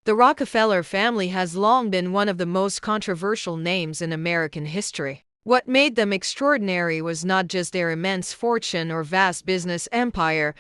The Rockefeller family has long been one of the most controversial names in American history. What made them extraordinary was not just their immense fortune or vast business empire,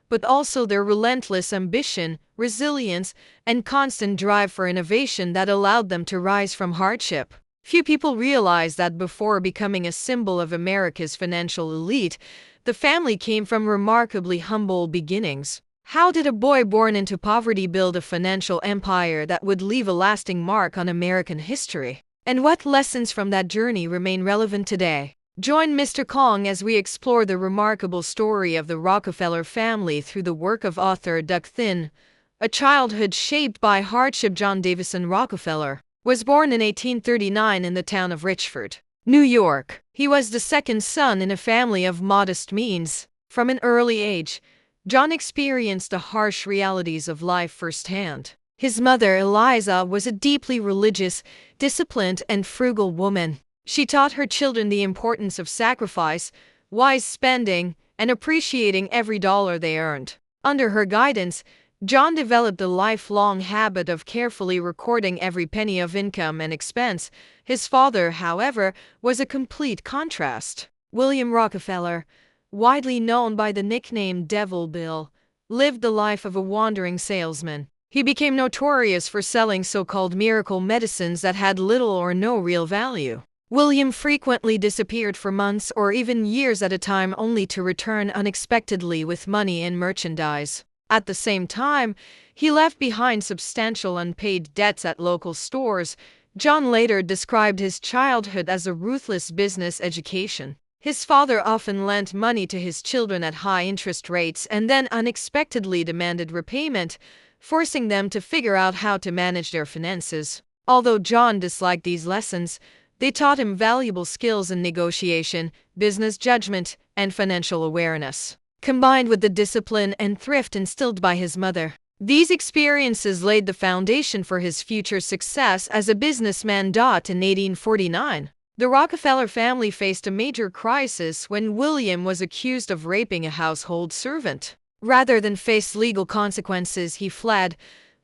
but also their relentless ambition, resilience, and constant drive for innovation that allowed them to rise from hardship. Few people realize that before becoming a symbol of America's financial elite, the family came from remarkably humble beginnings. How did a boy born into poverty build a financial empire that would leave a lasting mark on American history? And what lessons from that journey remain relevant today? Join Mr. Khổng as we explore the remarkable story of the Rockefeller family through the work of author Doug Thin. A childhood shaped by hardship. John Davison Rockefeller was born in 1839 in the town of Richford, New York. He was the second son in a family of modest means. From an early age, John experienced the harsh realities of life firsthand. His mother, Eliza, was a deeply religious, disciplined, and frugal woman. She taught her children the importance of sacrifice, wise spending, and appreciating every dollar they earned. Under her guidance, John developed the lifelong habit of carefully recording every penny of income and expense. His father, however, was a complete contrast. William Rockefeller, widely known by the nickname Devil Bill, lived the life of a wandering salesman. He became notorious for selling so-called miracle medicines that had little or no real value. William frequently disappeared for months or even years at a time, only to return unexpectedly with money and merchandise. At the same time, he left behind substantial unpaid debts at local stores. John later described his childhood as a ruthless business education. His father often lent money to his children at high interest rates and then unexpectedly demanded repayment, forcing them to figure out how to manage their finances. Although John disliked these lessons, they taught him valuable skills in negotiation, business judgment, and financial awareness. Combined with the discipline and thrift instilled by his mother, these experiences laid the foundation for his future success as a businessman. In 1849, the Rockefeller family faced a major crisis when William was accused of raping a household servant. Rather than face legal consequences, he fled,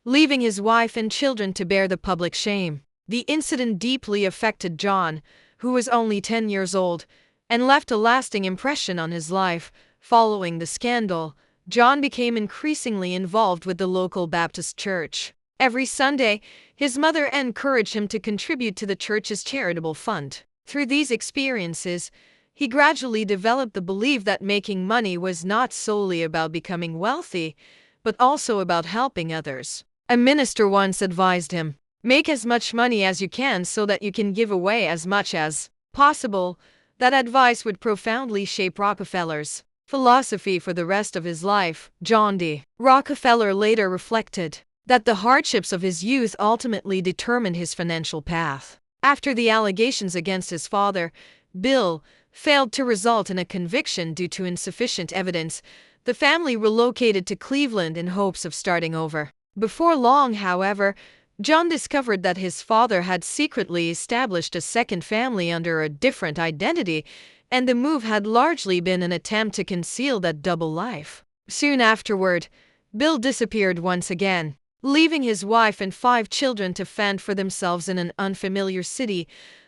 leaving his wife and children to bear the public shame. The incident deeply affected John, who was only 10 years old, and left a lasting impression on his life. Following the scandal, John became increasingly involved with the local Baptist church. Every Sunday, his mother encouraged him to contribute to the church's charitable fund. Through these experiences, he gradually developed the belief that making money was not solely about becoming wealthy, but also about helping others. A minister once advised him, "Make as much money as you can so that you can give away as much as possible." That advice would profoundly shape Rockefeller's philosophy for the rest of his life. John D. Rockefeller later reflected that the hardships of his youth ultimately determined his financial path. After the allegations against his father, Bill, failed to result in a conviction due to insufficient evidence, the family relocated to Cleveland in hopes of starting over. Before long, however, John discovered that his father had secretly established a second family under a different identity, and the move had largely been an attempt to conceal that double life. Soon afterward, Bill disappeared once again, leaving his wife and 5 children to fend for themselves in an unfamiliar city.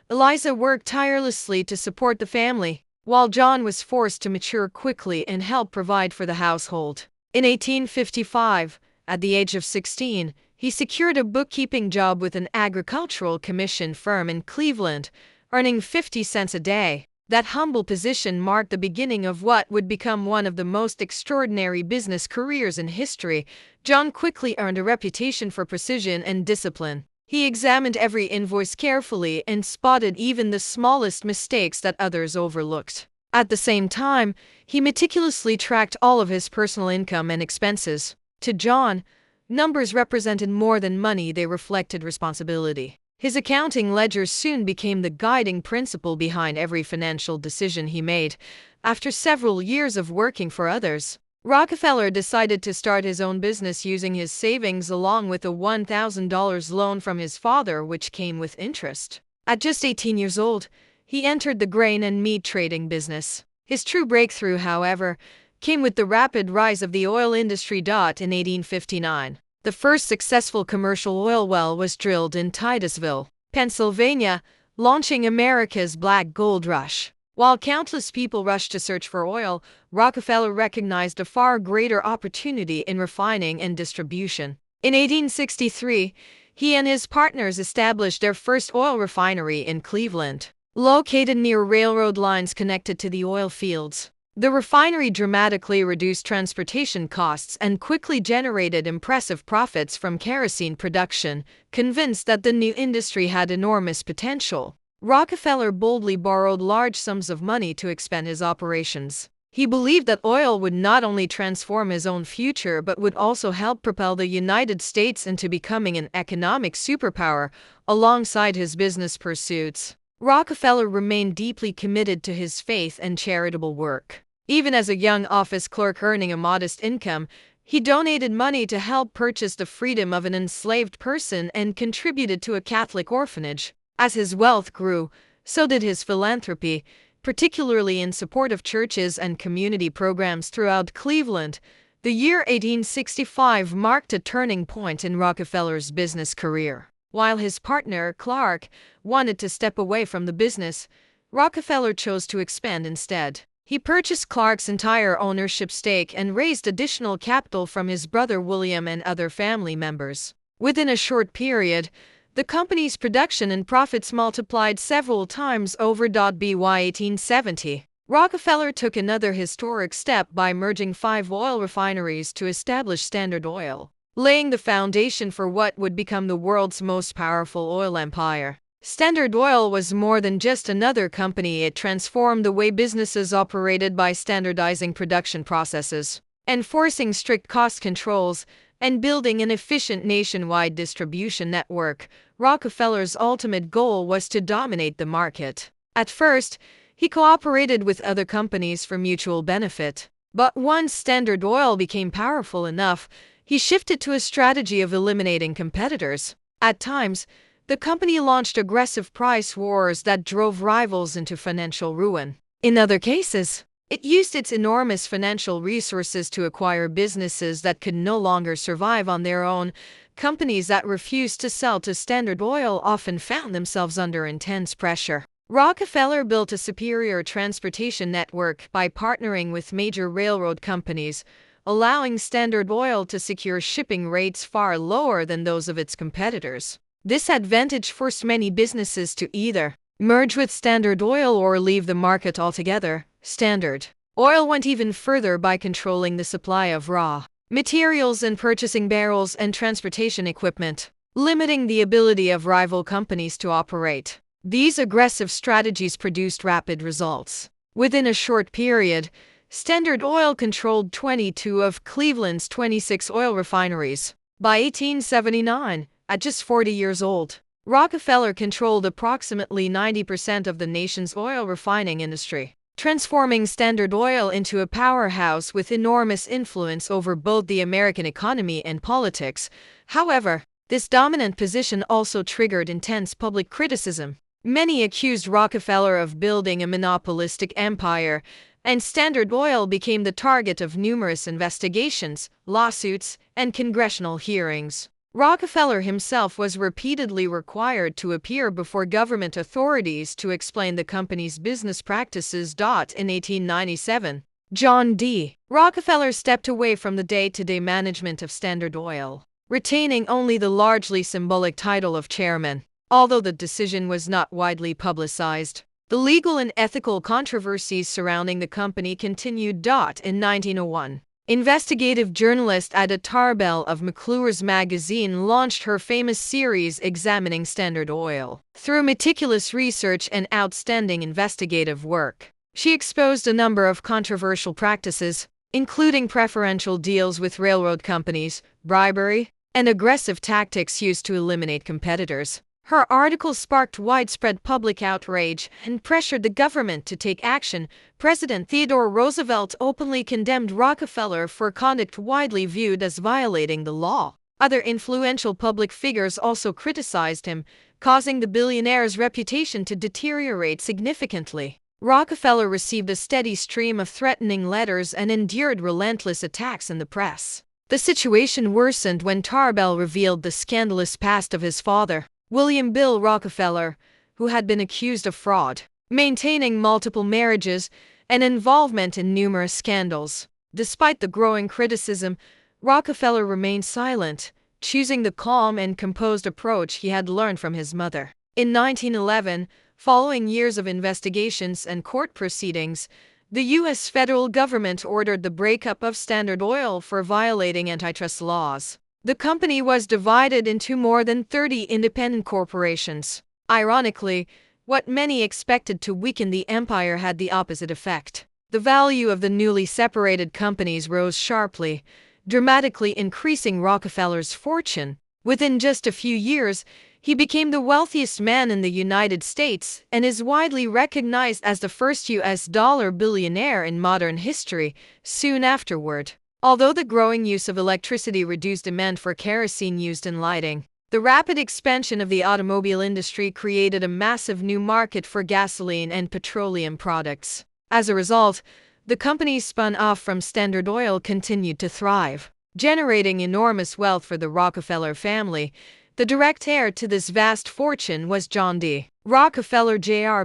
Eliza worked tirelessly to support the family, while John was forced to mature quickly and help provide for the household. In 1855, at the age of 16, he secured a bookkeeping job with an agricultural commission firm in Cleveland, earning 50 cents a day. That humble position marked the beginning of what would become one of the most extraordinary business careers in history. John quickly earned a reputation for precision and discipline. He examined every invoice carefully and spotted even the smallest mistakes that others overlooked. At the same time, he meticulously tracked all of his personal income and expenses. To John, numbers represented more than money, they reflected responsibility. His accounting ledgers soon became the guiding principle behind every financial decision he made. After several years of working for others, Rockefeller decided to start his own business using his savings along with a $1,000 loan from his father, which came with interest. At just 18 years old, he entered the grain and meat trading business. His true breakthrough, however, came with the rapid rise of the oil industry. In 1859, The first successful commercial oil well was drilled in Titusville, Pennsylvania, launching America's black gold rush. While countless people rushed to search for oil, Rockefeller recognized a far greater opportunity in refining and distribution. In 1863, he and his partners established their first oil refinery in Cleveland, located near railroad lines connected to the oil fields. The refinery dramatically reduced transportation costs and quickly generated impressive profits from kerosene production. Convinced that the new industry had enormous potential, Rockefeller boldly borrowed large sums of money to expand his operations. He believed that oil would not only transform his own future but would also help propel the United States into becoming an economic superpower alongside his business pursuits. Rockefeller remained deeply committed to his faith and charitable work. Even as a young office clerk earning a modest income, he donated money to help purchase the freedom of an enslaved person and contributed to a Catholic orphanage. As his wealth grew, so did his philanthropy, particularly in support of churches and community programs throughout Cleveland. The year 1865 marked a turning point in Rockefeller's business career. While his partner, Clark, wanted to step away from the business, Rockefeller chose to expand instead. He purchased Clark's entire ownership stake and raised additional capital from his brother William and other family members. Within a short period, the company's production and profits multiplied several times over. By 1870, Rockefeller took another historic step by merging 5 oil refineries to establish Standard Oil, laying the foundation for what would become the world's most powerful oil empire. Standard Oil was more than just another company. It transformed the way businesses operated by standardizing production processes, enforcing strict cost controls, and building an efficient nationwide distribution network. Rockefeller's ultimate goal was to dominate the market. At first, he cooperated with other companies for mutual benefit. But once Standard Oil became powerful enough, he shifted to a strategy of eliminating competitors. At times, the company launched aggressive price wars that drove rivals into financial ruin. In other cases, it used its enormous financial resources to acquire businesses that could no longer survive on their own. Companies that refused to sell to Standard Oil often found themselves under intense pressure. Rockefeller built a superior transportation network by partnering with major railroad companies, allowing Standard Oil to secure shipping rates far lower than those of its competitors. This advantage forced many businesses to either merge with Standard Oil or leave the market altogether. Standard Oil went even further by controlling the supply of raw materials and purchasing barrels and transportation equipment, limiting the ability of rival companies to operate. These aggressive strategies produced rapid results. Within a short period, Standard Oil controlled 22 of Cleveland's 26 oil refineries. By 1879, at just 40 years old, Rockefeller controlled approximately 90% of the nation's oil refining industry, transforming Standard Oil into a powerhouse with enormous influence over both the American economy and politics. However, this dominant position also triggered intense public criticism. Many accused Rockefeller of building a monopolistic empire, and Standard Oil became the target of numerous investigations, lawsuits, and congressional hearings. Rockefeller himself was repeatedly required to appear before government authorities to explain the company's business practices. In 1897, John D. Rockefeller stepped away from the day-to-day management of Standard Oil, retaining only the largely symbolic title of chairman. Although the decision was not widely publicized, the legal and ethical controversies surrounding the company continued. In 1901, investigative journalist Ada Tarbell of McClure's magazine launched her famous series examining Standard Oil. Through meticulous research and outstanding investigative work, she exposed a number of controversial practices, including preferential deals with railroad companies, bribery, and aggressive tactics used to eliminate competitors. Her article sparked widespread public outrage and pressured the government to take action. President Theodore Roosevelt openly condemned Rockefeller for conduct widely viewed as violating the law. Other influential public figures also criticized him, causing the billionaire's reputation to deteriorate significantly. Rockefeller received a steady stream of threatening letters and endured relentless attacks in the press. The situation worsened when Tarbell revealed the scandalous past of his father, William Bill Rockefeller, who had been accused of fraud, maintaining multiple marriages, and involvement in numerous scandals. Despite the growing criticism, Rockefeller remained silent, choosing the calm and composed approach he had learned from his mother. In 1911, following years of investigations and court proceedings, the U.S. federal government ordered the breakup of Standard Oil for violating antitrust laws. The company was divided into more than 30 independent corporations. Ironically, what many expected to weaken the empire had the opposite effect. The value of the newly separated companies rose sharply, dramatically increasing Rockefeller's fortune. Within just a few years, he became the wealthiest man in the United States and is widely recognized as the first U.S. dollar billionaire in modern history. Soon afterward, although the growing use of electricity reduced demand for kerosene used in lighting, the rapid expansion of the automobile industry created a massive new market for gasoline and petroleum products. As a result, the companies spun off from Standard Oil continued to thrive, generating enormous wealth for the Rockefeller family. The direct heir to this vast fortune was John D. Rockefeller Jr.,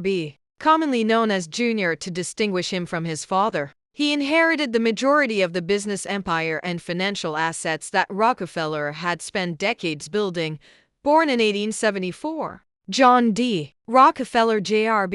commonly known as Jr. to distinguish him from his father. He inherited the majority of the business empire and financial assets that Rockefeller had spent decades building. Born in 1874, John D. Rockefeller Jr.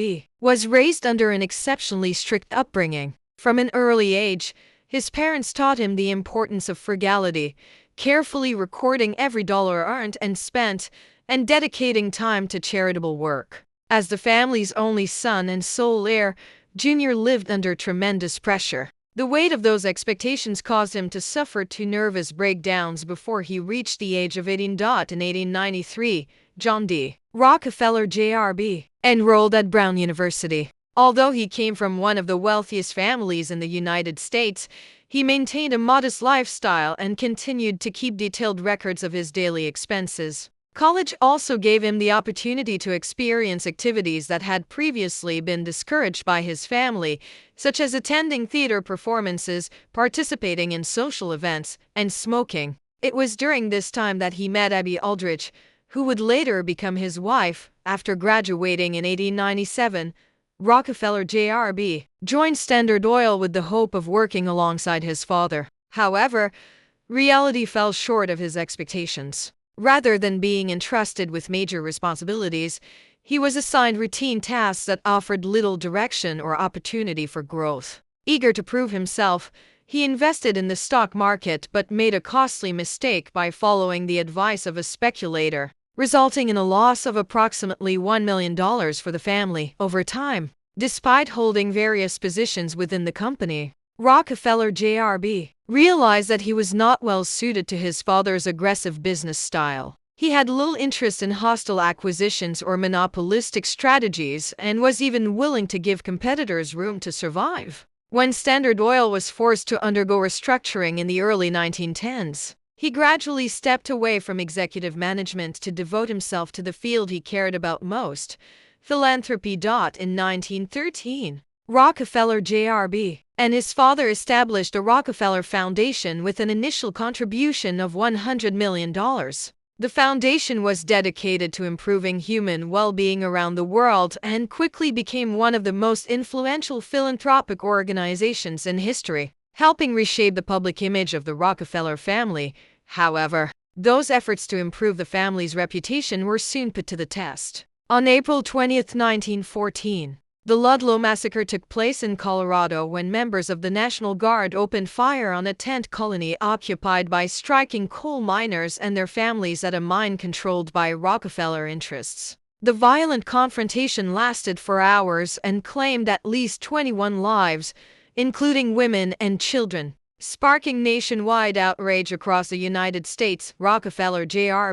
was raised under an exceptionally strict upbringing. From an early age, his parents taught him the importance of frugality, carefully recording every dollar earned and spent, and dedicating time to charitable work. As the family's only son and sole heir, Jr. lived under tremendous pressure. The weight of those expectations caused him to suffer two nervous breakdowns before he reached the age of 18. In 1893, John D. Rockefeller Jr. enrolled at Brown University. Although he came from one of the wealthiest families in the United States, he maintained a modest lifestyle and continued to keep detailed records of his daily expenses. College also gave him the opportunity to experience activities that had previously been discouraged by his family, such as attending theater performances, participating in social events, and smoking. It was during this time that he met Abby Aldrich, who would later become his wife. After graduating in 1897, Rockefeller Jr. joined Standard Oil with the hope of working alongside his father. However, reality fell short of his expectations. Rather than being entrusted with major responsibilities, he was assigned routine tasks that offered little direction or opportunity for growth. Eager to prove himself, he invested in the stock market but made a costly mistake by following the advice of a speculator, resulting in a loss of approximately $1 million for the family. Over time, despite holding various positions within the company, Rockefeller Jr. realized that he was not well suited to his father's aggressive business style. He had little interest in hostile acquisitions or monopolistic strategies and was even willing to give competitors room to survive. When Standard Oil was forced to undergo restructuring in the early 1910s, he gradually stepped away from executive management to devote himself to the field he cared about most, philanthropy. In 1913, Rockefeller Jr. and his father established a Rockefeller Foundation with an initial contribution of $100 million. The foundation was dedicated to improving human well-being around the world and quickly became one of the most influential philanthropic organizations in history, helping reshape the public image of the Rockefeller family. However, those efforts to improve the family's reputation were soon put to the test. On April 20, 1914, the Ludlow Massacre took place in Colorado when members of the National Guard opened fire on a tent colony occupied by striking coal miners and their families at a mine controlled by Rockefeller interests. The violent confrontation lasted for hours and claimed at least 21 lives, including women and children, sparking nationwide outrage across the United States. Rockefeller Jr.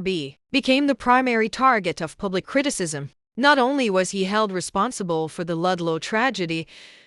became the primary target of public criticism. Not only was he held responsible for the Ludlow tragedy,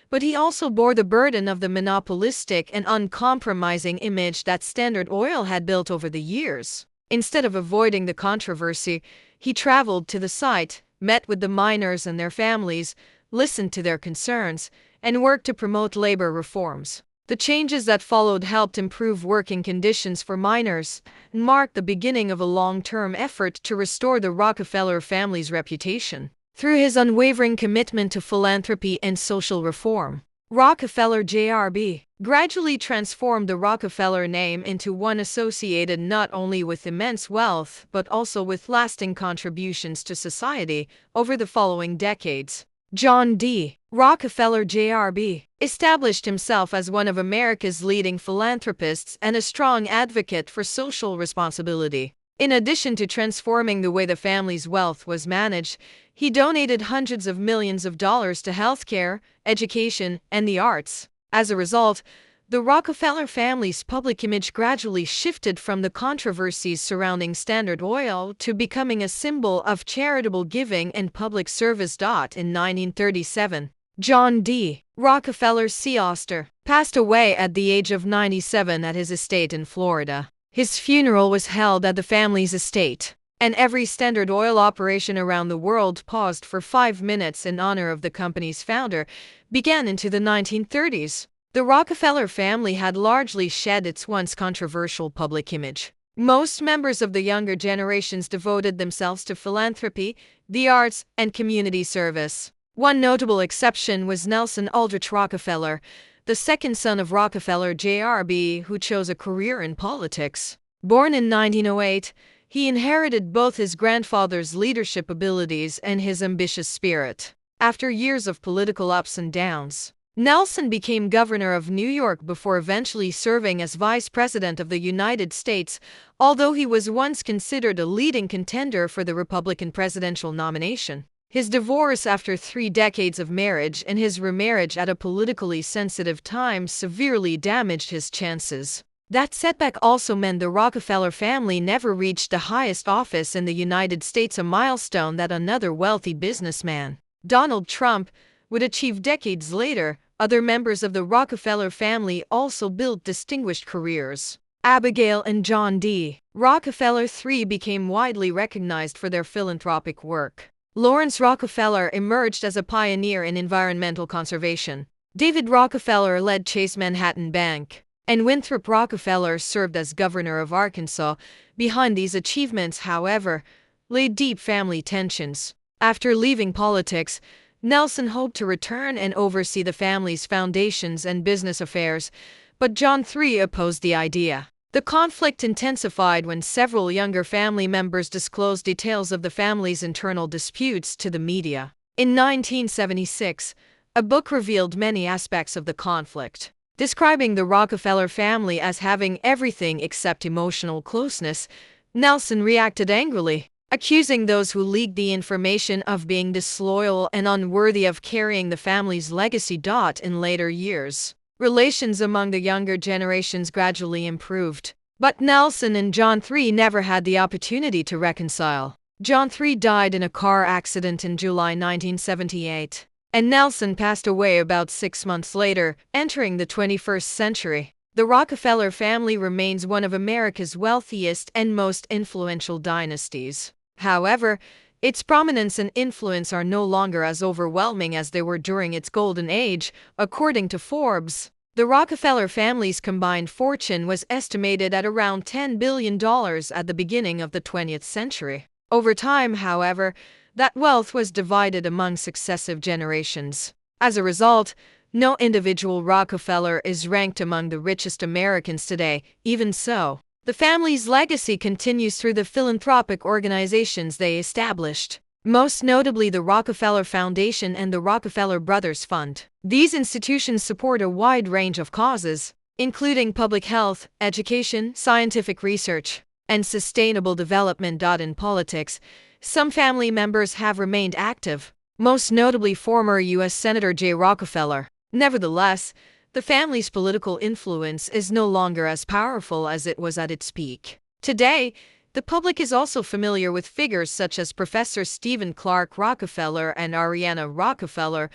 but he also bore the burden of the monopolistic and uncompromising image that Standard Oil had built over the years. Instead of avoiding the controversy, he traveled to the site, met with the miners and their families, listened to their concerns, and worked to promote labor reforms. The changes that followed helped improve working conditions for miners and marked the beginning of a long-term effort to restore the Rockefeller family's reputation. Through his unwavering commitment to philanthropy and social reform, Rockefeller JRB gradually transformed the Rockefeller name into one associated not only with immense wealth but also with lasting contributions to society over the following decades. John D. Rockefeller JRB established himself as one of America's leading philanthropists and a strong advocate for social responsibility. In addition to transforming the way the family's wealth was managed, he donated hundreds of millions of dollars to healthcare, education, and the arts. As a result, the Rockefeller family's public image gradually shifted from the controversies surrounding Standard Oil to becoming a symbol of charitable giving and public service. In 1937, John D. Rockefeller Sr. passed away at the age of 97 at his estate in Florida. His funeral was held at the family's estate, and every Standard Oil operation around the world paused for 5 minutes in honor of the company's founder. Began into the 1930s. The Rockefeller family had largely shed its once controversial public image. Most members of the younger generations devoted themselves to philanthropy, the arts, and community service. One notable exception was Nelson Aldrich Rockefeller, the second son of Rockefeller JRB, who chose a career in politics. Born in 1908, he inherited both his grandfather's leadership abilities and his ambitious spirit. After years of political ups and downs, Nelson became governor of New York before eventually serving as vice president of the United States, although he was once considered a leading contender for the Republican presidential nomination. His divorce after 3 decades of marriage and his remarriage at a politically sensitive time severely damaged his chances. That setback also meant the Rockefeller family never reached the highest office in the United States, a milestone that another wealthy businessman, Donald Trump, would achieve decades later. Other members of the Rockefeller family also built distinguished careers. Abigail and John D. Rockefeller III became widely recognized for their philanthropic work. Lawrence Rockefeller emerged as a pioneer in environmental conservation. David Rockefeller led Chase Manhattan Bank, and Winthrop Rockefeller served as governor of Arkansas. Behind these achievements, however, lay deep family tensions. After leaving politics, Nelson hoped to return and oversee the family's foundations and business affairs, but John III opposed the idea. The conflict intensified when several younger family members disclosed details of the family's internal disputes to the media. In 1976, a book revealed many aspects of the conflict. Describing the Rockefeller family as having everything except emotional closeness, Nelson reacted angrily, accusing those who leaked the information of being disloyal and unworthy of carrying the family's legacy. In later years, relations among the younger generations gradually improved, but Nelson and John III never had the opportunity to reconcile. John III died in a car accident in July 1978, and Nelson passed away about 6 months later, entering the 21st century. The Rockefeller family remains one of America's wealthiest and most influential dynasties. However, its prominence and influence are no longer as overwhelming as they were during its golden age, according to Forbes. The Rockefeller family's combined fortune was estimated at around $10 billion at the beginning of the 20th century. Over time, however, that wealth was divided among successive generations. As a result, no individual Rockefeller is ranked among the richest Americans today. Even so, the family's legacy continues through the philanthropic organizations they established, most notably the Rockefeller Foundation and the Rockefeller Brothers Fund. These institutions support a wide range of causes, including public health, education, scientific research, and sustainable development. In politics, some family members have remained active, most notably former U.S. Senator J. Rockefeller. Nevertheless, the family's political influence is no longer as powerful as it was at its peak. Today, the public is also familiar with figures such as Professor Stephen Clark Rockefeller and Arianna Rockefeller,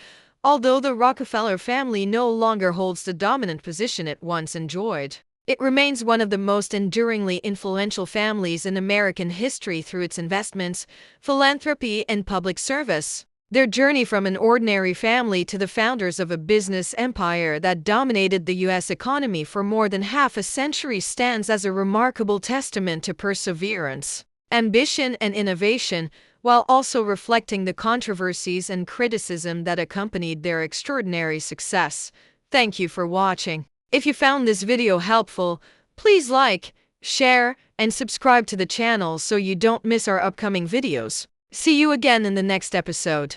although the Rockefeller family no longer holds the dominant position it once enjoyed. It remains one of the most enduringly influential families in American history through its investments, philanthropy, and public service. Their journey from an ordinary family to the founders of a business empire that dominated the U.S. economy for more than half a century stands as a remarkable testament to perseverance, ambition, and innovation, while also reflecting the controversies and criticism that accompanied their extraordinary success. Thank you for watching. If you found this video helpful, please like, share, and subscribe to the channel so you don't miss our upcoming videos. See you again in the next episode.